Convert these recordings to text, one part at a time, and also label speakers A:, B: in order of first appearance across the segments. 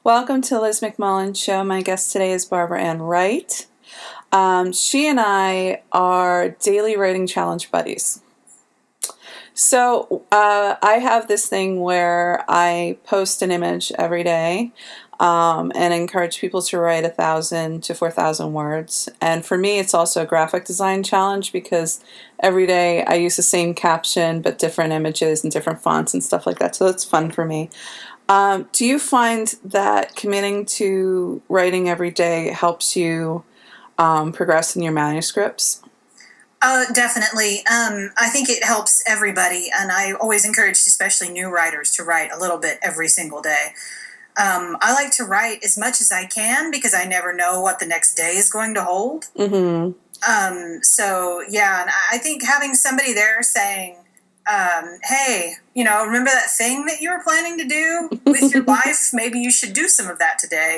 A: Welcome to Liz McMullen Show. My guest today is Barbara Ann Wright. She and I are daily writing challenge buddies. So I have this thing where I post an image every day and encourage people to write 1,000 to 4,000 words. And for me, it's also a graphic design challenge because every day I use the same caption but different images and different fonts and stuff like that. So that's fun for me. Do you find that committing to writing every day helps you progress in your manuscripts?
B: Definitely. I think it helps everybody, and I always encourage, especially new writers, to write a little bit every single day. I like to write as much as I can because I never know what the next day is going to hold.
A: Mm-hmm.
B: So yeah, and I think having somebody there saying, hey, remember that thing that you were planning to do with your life? Maybe you should do some of that today.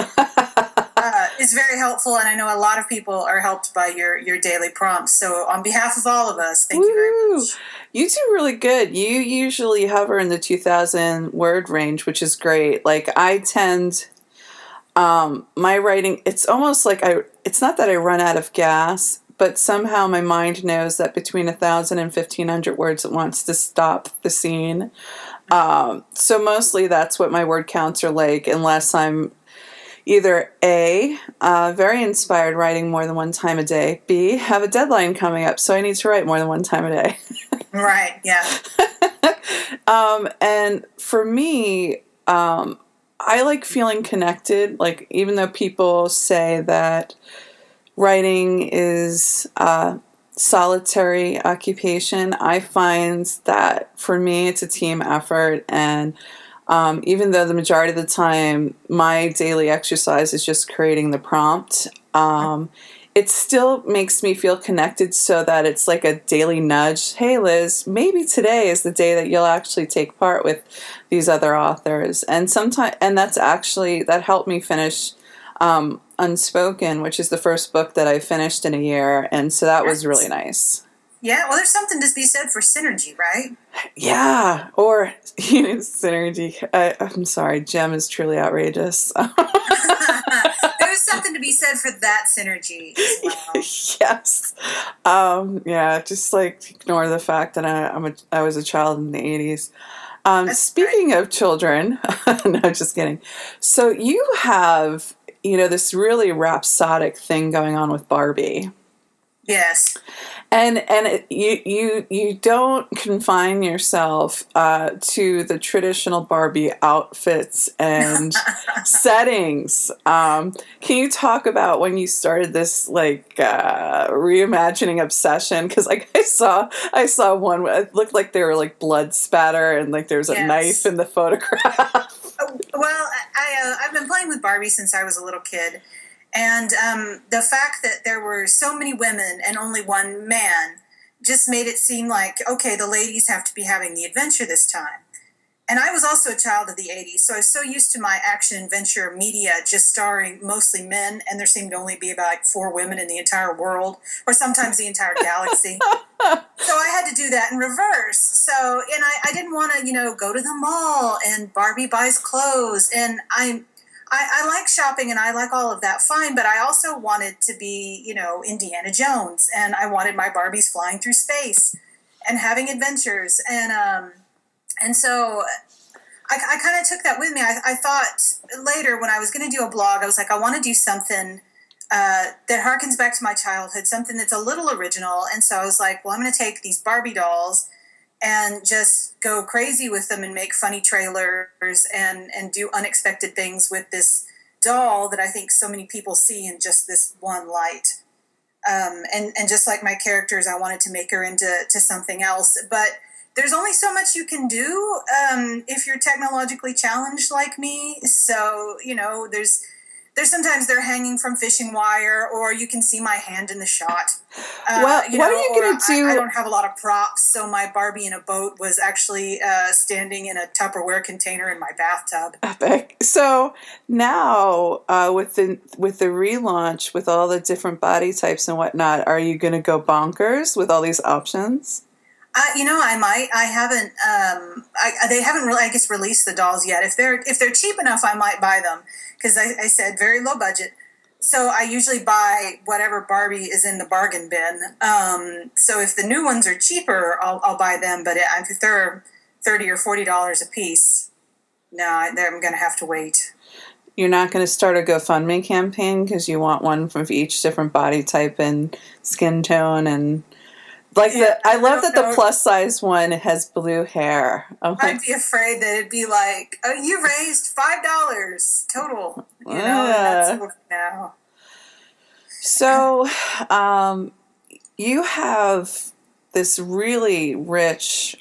B: Is very helpful, and I know a lot of people are helped by your daily prompts. So on behalf of all of us, thank you very much.
A: You do really good. You usually hover in the 2,000 word range, which is great. Like I tend, my writing, it's almost like it's not that I run out of gas, but somehow my mind knows that between 1,000 and 1,500 words it wants to stop the scene. So mostly that's what my word counts are like, unless I'm either A, very inspired writing more than one time a day, B, have a deadline coming up, so I need to write more than one time a day.
B: Right, yeah.
A: And for me, I like feeling connected. Like, even though people say that writing is a solitary occupation, I find that for me it's a team effort, and even though the majority of the time my daily exercise is just creating the prompt, it still makes me feel connected so that it's like a daily nudge. Hey, Liz, maybe today is the day that you'll actually take part with these other authors. And that helped me finish Unspoken, which is the first book that I finished in a year. And so that was really nice.
B: Yeah, well, there's something to be said for synergy, right?
A: Yeah, or synergy. I'm sorry, Jem is truly outrageous.
B: There's something to be said for that synergy as well.
A: Yes. Yeah, just like ignore the fact that I was a child in the 80s. Speaking of children, no, just kidding. So you have, this really rhapsodic thing going on with Barbie.
B: Yes.
A: And you don't confine yourself to the traditional Barbie outfits and settings. Can you talk about when you started this reimagining obsession? Because I saw one. It looked like there were like blood spatter and like there was a knife in the photograph.
B: Well, I've been playing with Barbie since I was a little kid. And the fact that there were so many women and only one man just made it seem like, okay, the ladies have to be having the adventure this time. And I was also a child of the 80s, so I was so used to my action-adventure media just starring mostly men, and there seemed to only be about 4 women in the entire world, or sometimes the entire galaxy. So I had to do that in reverse. So, and I didn't want to, go to the mall, and Barbie buys clothes, and I like shopping and I like all of that, fine, but I also wanted to be, Indiana Jones, and I wanted my Barbies flying through space and having adventures. And so I kind of took that with me. I thought later when I was going to do a blog, I was like, I want to do something that harkens back to my childhood, something that's a little original. And so I was like, well, I'm going to take these Barbie dolls and just go crazy with them and make funny trailers and do unexpected things with this doll that I think so many people see in just this one light. And just like my characters, I wanted to make her into something else. But there's only so much you can do if you're technologically challenged like me. So, there's sometimes they're hanging from fishing wire, or you can see my hand in the shot.
A: What are you going to do?
B: I don't have a lot of props, so my Barbie in a boat was actually standing in a Tupperware container in my bathtub.
A: Epic. So now, with the relaunch, with all the different body types and whatnot, are you going to go bonkers with all these options?
B: I might. I haven't. They haven't really, I guess, released the dolls yet. If they're cheap enough, I might buy them because I said very low budget. So I usually buy whatever Barbie is in the bargain bin. So if the new ones are cheaper, I'll buy them. But if they're $30 or $40 a piece, no, I'm going to have to wait.
A: You're not going to start a GoFundMe campaign because you want one from each different body type and skin tone and like I love that the plus size one has blue hair.
B: I'd be afraid that it'd be like, oh, you raised $5 total, and that's now.
A: So, you have this really rich,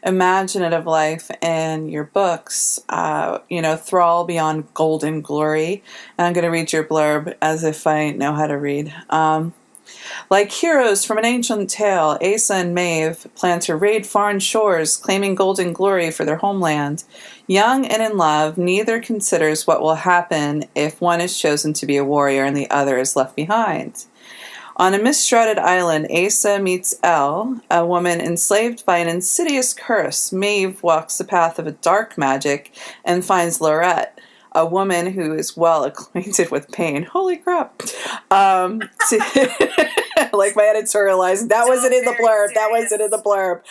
A: imaginative life in your books, Thrall Beyond Golden Glory. And I'm going to read your blurb as if I know how to read. Like heroes from an ancient tale, Asa and Maeve plan to raid foreign shores, claiming golden glory for their homeland. Young and in love, neither considers what will happen if one is chosen to be a warrior and the other is left behind. On a mistreated island, Asa meets Elle, a woman enslaved by an insidious curse. Maeve walks the path of a dark magic and finds Lorette, a woman who is well acquainted with pain. Holy crap. Like my editorializing. That wasn't in the blurb. That wasn't in the blurb.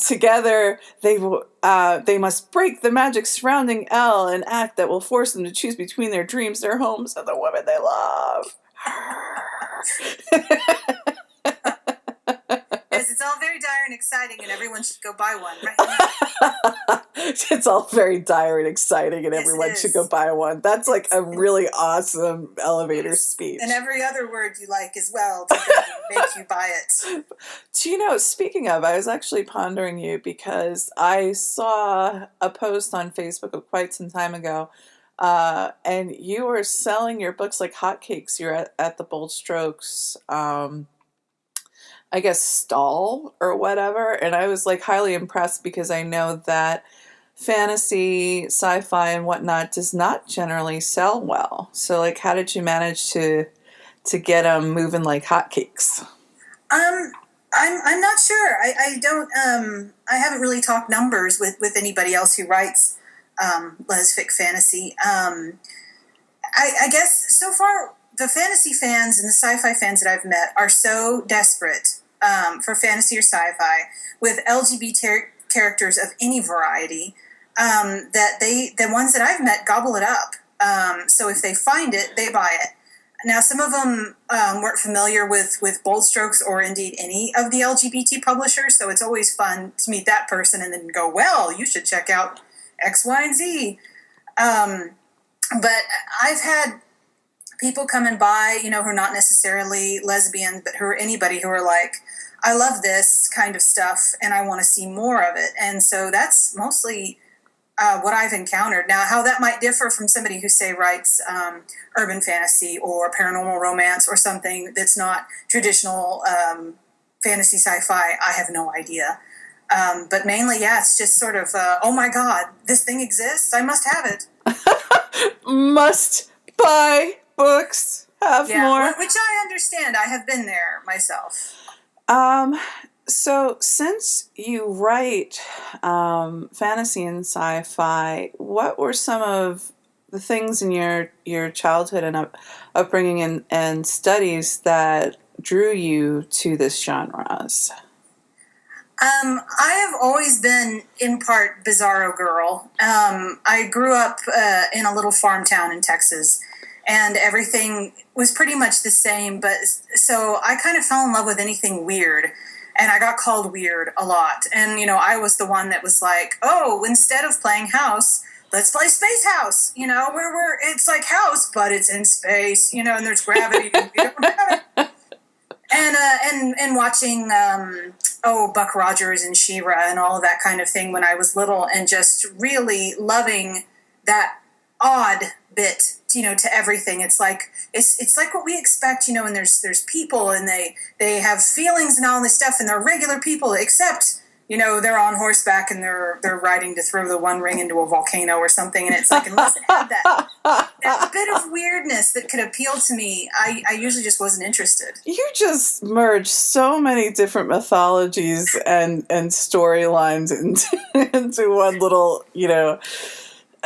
A: Together, they must break the magic surrounding Elle, an act that will force them to choose between their dreams, their homes, and the woman they love.
B: Yes, it's all very dire and exciting, and everyone should go buy one right.
A: It's all very dire and exciting, and everyone should go buy one. That's like a really awesome elevator speech.
B: And every other word you like as well to make you buy it.
A: Do you know, speaking of, I was actually pondering you because I saw a post on Facebook quite some time ago, and you were selling your books like hotcakes. You're at the Bold Strokes, I guess, stall or whatever. And I was like highly impressed because I know that fantasy, sci-fi, and whatnot does not generally sell well. So, like, how did you manage to get them moving like hotcakes?
B: I'm not sure. I don't. I haven't really talked numbers with anybody else who writes lesfic fantasy. I guess so far the fantasy fans and the sci-fi fans that I've met are so desperate for fantasy or sci-fi with LGBT characters of any variety that the ones that I've met gobble it up. So if they find it, they buy it. Now, some of them weren't familiar with Bold Strokes or indeed any of the LGBT publishers, so it's always fun to meet that person and then go, well, you should check out X, Y, and Z. But I've had people come and buy, who are not necessarily lesbian, but who are anybody who are like, I love this kind of stuff and I want to see more of it. And so that's mostly what I've encountered. Now, how that might differ from somebody who, say, writes urban fantasy or paranormal romance or something that's not traditional fantasy sci-fi, I have no idea. But mainly, yeah, it's just sort of, oh my God, this thing exists. I must have it.
A: Must buy books. Have more.
B: Which I understand. I have been there myself.
A: So since you write fantasy and sci-fi, what were some of the things in your childhood and upbringing and studies that drew you to this genres?
B: I have always been, in part, bizarro girl. I grew up in a little farm town in Texas, and everything was pretty much the same, but so I kind of fell in love with anything weird. And I got called weird a lot. And, I was the one that was like, oh, instead of playing house, let's play Space House. Where it's like house, but it's in space, and there's gravity. And watching, Buck Rogers and She-Ra and all of that kind of thing when I was little, and just really loving that odd bit, to everything. It's like what we expect, and there's people and they have feelings and all this stuff, and they're regular people, except they're on horseback and they're riding to throw the One Ring into a volcano or something, and it's like, unless it had that bit of weirdness that could appeal to me, I usually just wasn't interested.
A: You just merged so many different mythologies and storylines into one little,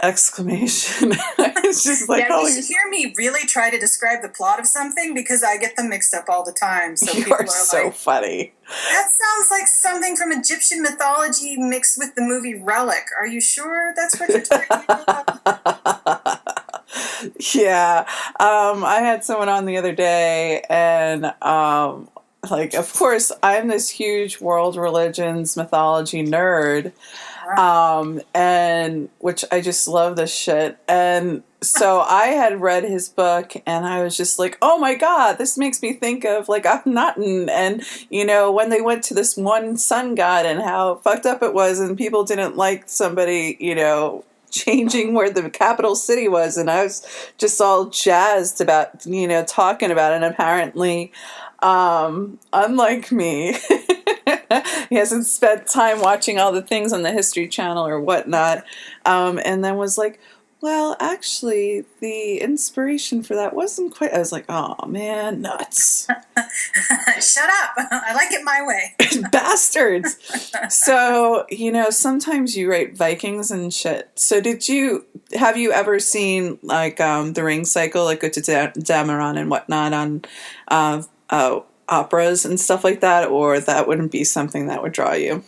A: exclamation. It's just like,
B: yeah, you should hear me really try to describe the plot of something, because I get them mixed up all the time. So
A: you
B: people
A: are so
B: like,
A: funny.
B: that sounds like something from Egyptian mythology mixed with the movie Relic. Are you sure that's what you're talking about?
A: Yeah. I had someone on the other day, and of course, I'm this huge world religions mythology nerd. And which I just love this shit. And so I had read his book, and I was just like, oh my God, this makes me think of like Akhenaten, and when they went to this one sun god and how fucked up it was, and people didn't like somebody, changing where the capital city was, and I was just all jazzed about, talking about it. And apparently, unlike me, he hasn't spent time watching all the things on the History Channel or whatnot, and then was like, well, actually, the inspiration for that wasn't quite... I was like, oh, man, nuts.
B: Shut up. I like it my way.
A: Bastards. So, sometimes you write Vikings and shit. So have you ever seen, like, the Ring Cycle, like, go to Dameron and whatnot on operas and stuff like that, or that wouldn't be something that would draw you?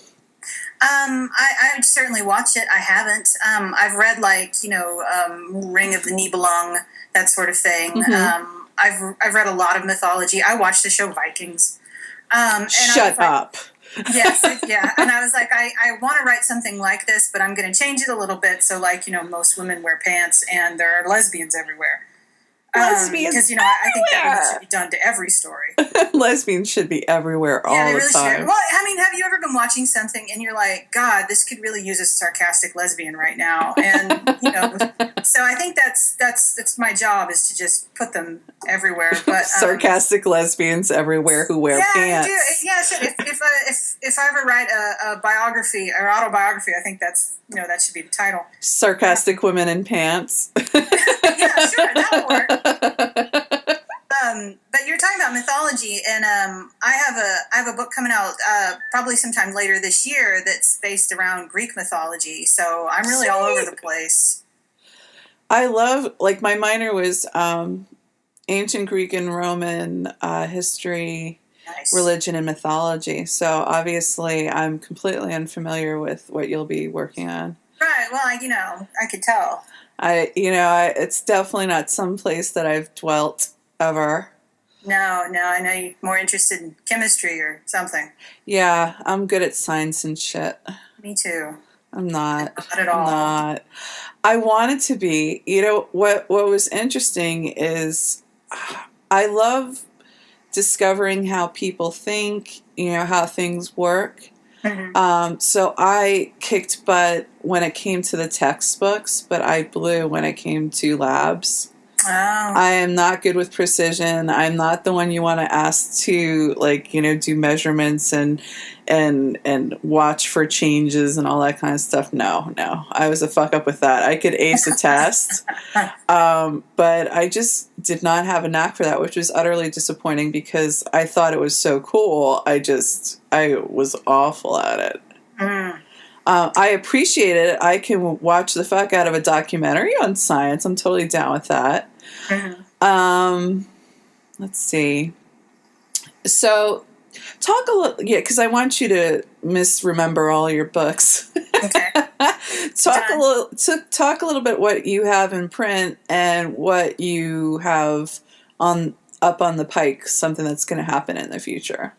B: I would certainly watch it. I haven't. I've read Ring of the Nibelung, that sort of thing. Mm-hmm. I've read a lot of mythology. I watched the show Vikings.
A: Shut up.
B: Yes, yeah. And I was like, I want to write something like this, but I'm going to change it a little bit. So, most women wear pants and there are lesbians everywhere.
A: Lesbians
B: because I think that should be done to every story.
A: Lesbians should be everywhere all the
B: really
A: time.
B: Should. Well, have you ever been watching something and you're like, God, this could really use a sarcastic lesbian right now? And so I think that's my job, is to just put them everywhere. But
A: sarcastic lesbians everywhere who wear pants.
B: So if I ever write a biography or autobiography, I think that should be the title.
A: Sarcastic women in pants.
B: Yeah, sure, that'll work. But you're talking about mythology, and I have a book coming out probably sometime later this year that's based around Greek mythology. So I'm really all over the place.
A: I love, my minor was ancient Greek and Roman history, nice. Religion, and mythology. So obviously I'm completely unfamiliar with what you'll be working on.
B: Right. Well, I could tell.
A: It's definitely not some place that I've dwelt ever.
B: No, I know you're more interested in chemistry or something.
A: Yeah, I'm good at science and shit.
B: Me too.
A: I'm not.
B: Not at all.
A: I'm not. I wanted to be. What was interesting is I love discovering how people think, how things work. Mm-hmm. So I kicked butt when it came to the textbooks, but I blew when it came to labs. Oh. I am not good with precision. I'm not the one you want to ask to, do measurements and watch for changes and all that kind of stuff. No. I was a fuck up with that. I could ace a test, but I just did not have a knack for that, which was utterly disappointing because I thought it was so cool. I was awful at it. Mm. I appreciate it. I can watch the fuck out of a documentary on science. I'm totally down with that. Mm-hmm. Let's see. So, talk a little, because I want you to misremember all your books. Okay. Talk a little bit what you have in print and what you have up on the pike. Something that's going to happen in the future.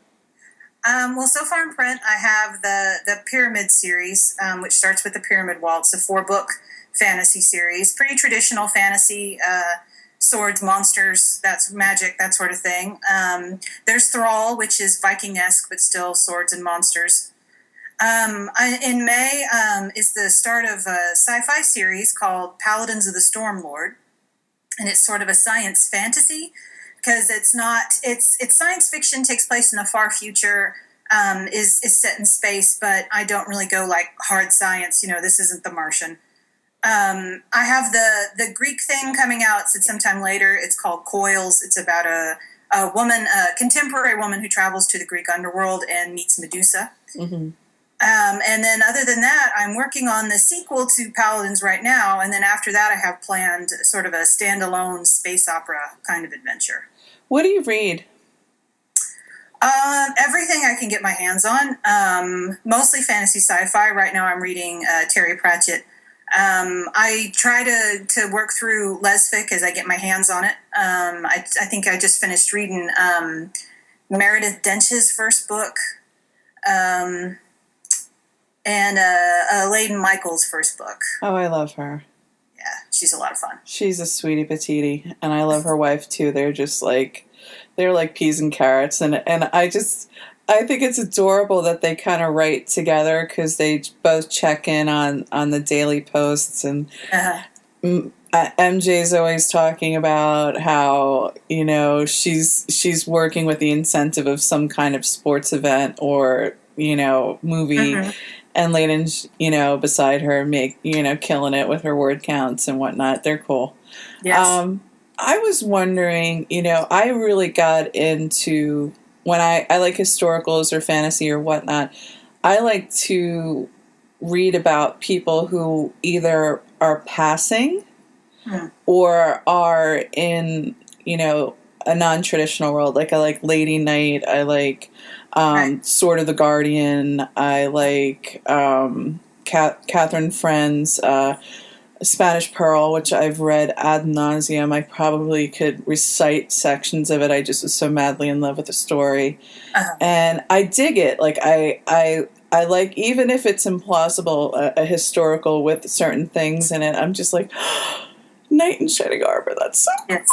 B: Well, so far in print, I have the Pyramid series, which starts with the Pyramid Waltz, a 4-book fantasy series. Pretty traditional fantasy, swords, monsters, that's magic, that sort of thing. There's Thrall, which is Viking-esque, but still swords and monsters. In May is the start of a sci-fi series called Paladins of the Stormlord, and it's sort of a science fantasy. Because it's science fiction, takes place in the far future, is set in space, but I don't really go like hard science. This isn't The Martian. I have the Greek thing coming out sometime later. It's called Coils. It's about a woman, a contemporary woman who travels to the Greek underworld and meets Medusa.
A: Mm-hmm.
B: And then other than that, I'm working on the sequel to Paladins right now. And then after that, I have planned sort of a standalone space opera kind of adventure.
A: What do you read?
B: Everything I can get my hands on. Mostly fantasy sci-fi. Right now I'm reading Terry Pratchett. I try to work through Lesfic as I get my hands on it. I think I just finished reading Meredith Dench's first book. And Layden Michaels' first book.
A: Oh, I love her.
B: Yeah, she's a lot of fun.
A: She's a sweetie patootie, and I love her wife too. They're like peas and carrots, and I think it's adorable that they kind of write together because they both check in on the daily posts, and MJ's always talking about how she's working with the incentive of some kind of sports event or movie. Mm-hmm. And Layden's, beside her, killing it with her word counts and whatnot. They're cool.
B: Yes.
A: I was wondering, I really got into, when I like historicals or fantasy or whatnot, I like to read about people who either are passing or are in, a non-traditional world. Like, I like Lady Knight, I like Sword of the Guardian, I like Catherine Friend's Spanish Pearl, which I've read ad nauseum. I probably could recite sections of it. I just was so madly in love with the story. And I dig it. Like, I like, even if it's implausible, a historical with certain things in it, I'm just like, Knight in Shining Armor, that's so cool.
B: Yes.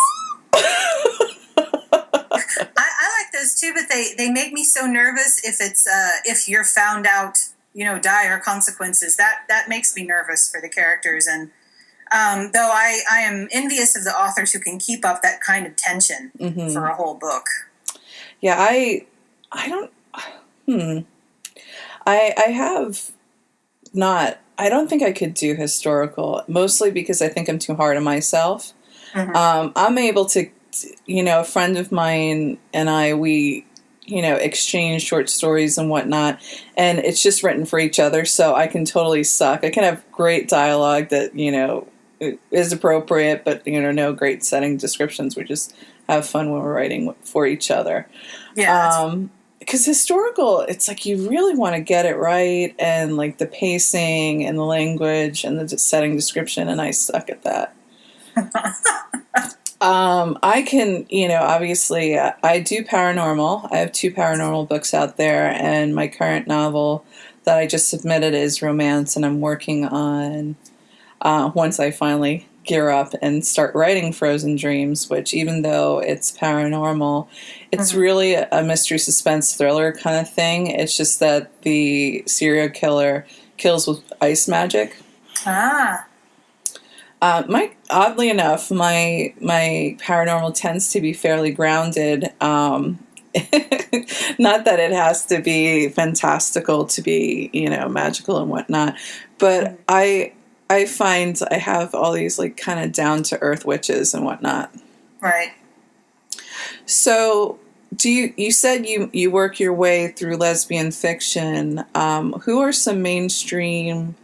B: I like those too, but they make me so nervous if you're found out, dire consequences. That makes me nervous for the characters. And though I am envious of the authors who can keep up that kind of tension for a whole book.
A: Yeah, I have not. I don't think I could do historical, mostly because I think I'm too hard on myself. I'm able to, a friend of mine and we exchange short stories and whatnot, and it's just written for each other, so I can totally suck. I can have great dialogue that, is appropriate, but, no great setting descriptions. We just have fun when we're writing for each other.
B: Yeah.
A: Because historical, it's like you really want to get it right, and like the pacing and the language and the setting description, and I suck at that. I can, obviously, I do paranormal. I have 2 paranormal books out there, and my current novel that I just submitted is romance, and I'm working on, once I finally gear up and start writing Frozen Dreams, which, even though it's paranormal, it's really a mystery suspense thriller kind of thing. It's just that the serial killer kills with ice magic. Oddly enough, my paranormal tends to be fairly grounded. Not that it has to be fantastical to be, magical and whatnot, but I find I have all these like kind of down to earth witches and whatnot.
B: Right.
A: So, you said you work your way through lesbian fiction. Who are some mainstream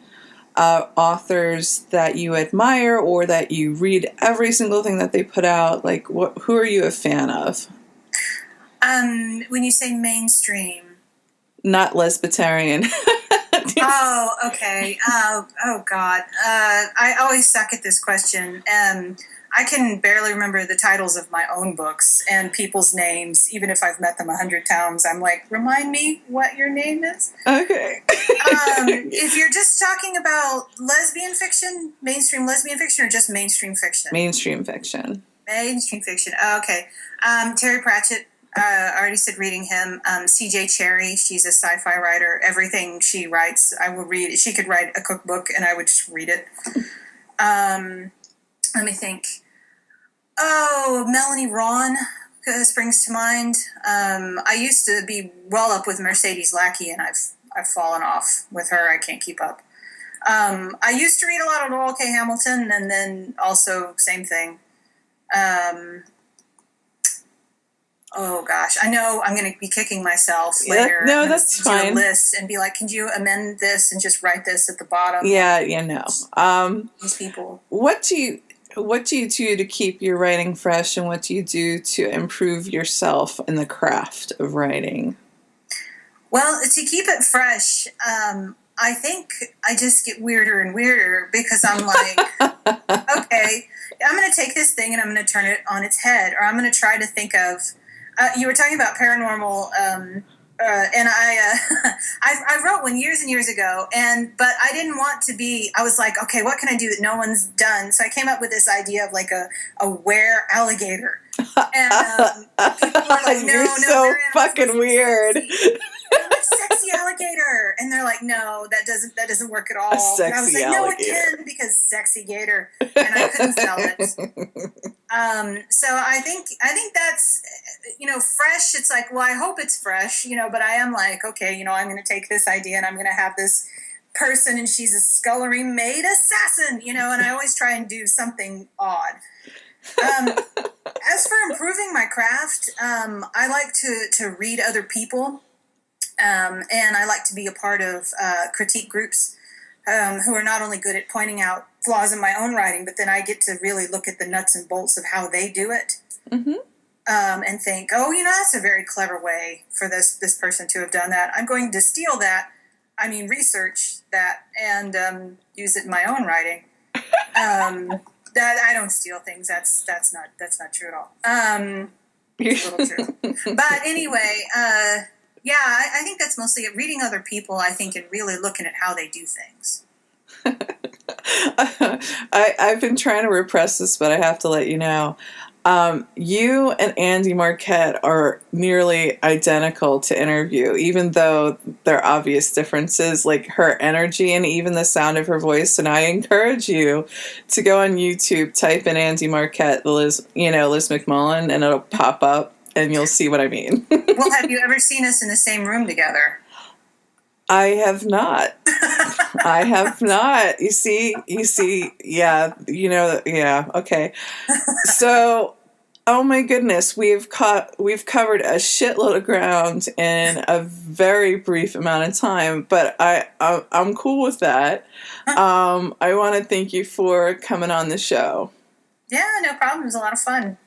A: authors that you admire or that you read every single thing that they put out? Like, who are you a fan of?
B: When you say mainstream,
A: not lesbitarian.
B: Oh, okay. Oh God. I always suck at this question. I can barely remember the titles of my own books and people's names, even if I've met them 100 times. I'm like, remind me what your name is.
A: Okay.
B: If you're just talking about lesbian fiction, mainstream lesbian fiction, or just mainstream fiction?
A: Mainstream fiction.
B: Mainstream fiction. Oh, okay. Terry Pratchett. I already said reading him. C.J. Cherry, she's a sci-fi writer. Everything she writes, I will read. She could write a cookbook, and I would just read it. Let me think. Oh, Melanie Ron springs to mind. I used to be well up with Mercedes Lackey, and I've fallen off with her. I can't keep up. I used to read a lot of Laurel K. Hamilton, and then also same thing. Oh gosh, I know I'm going to be kicking myself later.
A: No, that's fine.
B: Do a list and be like, "Can you amend this and just write this at the bottom?"
A: Yeah, no.
B: These people.
A: What do you do to keep your writing fresh, and what do you do to improve yourself in the craft of writing?
B: Well, to keep it fresh, I think I just get weirder and weirder because I'm like, okay, I'm going to take this thing and I'm going to turn it on its head, or I'm going to try to think of. You were talking about paranormal, and I wrote one years and years ago, but I didn't want to be. I was like, okay, what can I do that no one's done? So I came up with this idea of like a were alligator, and people were like, no,
A: You're so fucking weird.
B: Sexy alligator, and they're like, no, that doesn't work at all.
A: Sexy
B: and I was like,
A: alligator.
B: no, it can, because sexy gator, and I couldn't sell it. So I think that's, fresh. It's like, well, I hope it's fresh, but I am like, okay, I'm going to take this idea and I'm going to have this person, and she's a scullery maid assassin, and I always try and do something odd. As for improving my craft, I like to read other people. And I like to be a part of critique groups who are not only good at pointing out flaws in my own writing, but then I get to really look at the nuts and bolts of how they do it, and think, oh, that's a very clever way for this person to have done that. I'm going to steal that. Research that and use it in my own writing. That I don't steal things. That's not true at all. It's a little true, but anyway. Yeah, I think that's mostly it. Reading other people, I think, and really looking at how they do things.
A: I've been trying to repress this, but I have to let you know. You and Andy Marquette are nearly identical to interview, even though there are obvious differences, like her energy and even the sound of her voice. And I encourage you to go on YouTube, type in Andy Marquette, Liz McMullen, and it'll pop up. And you'll see what I mean.
B: Well, have you ever seen us in the same room together?
A: I have not. I have not. You see, yeah, yeah, okay. So, oh my goodness, we've covered a shitload of ground in a very brief amount of time, but I'm cool with that. I want to thank you for coming on the show.
B: Yeah, no problem. It was a lot of fun.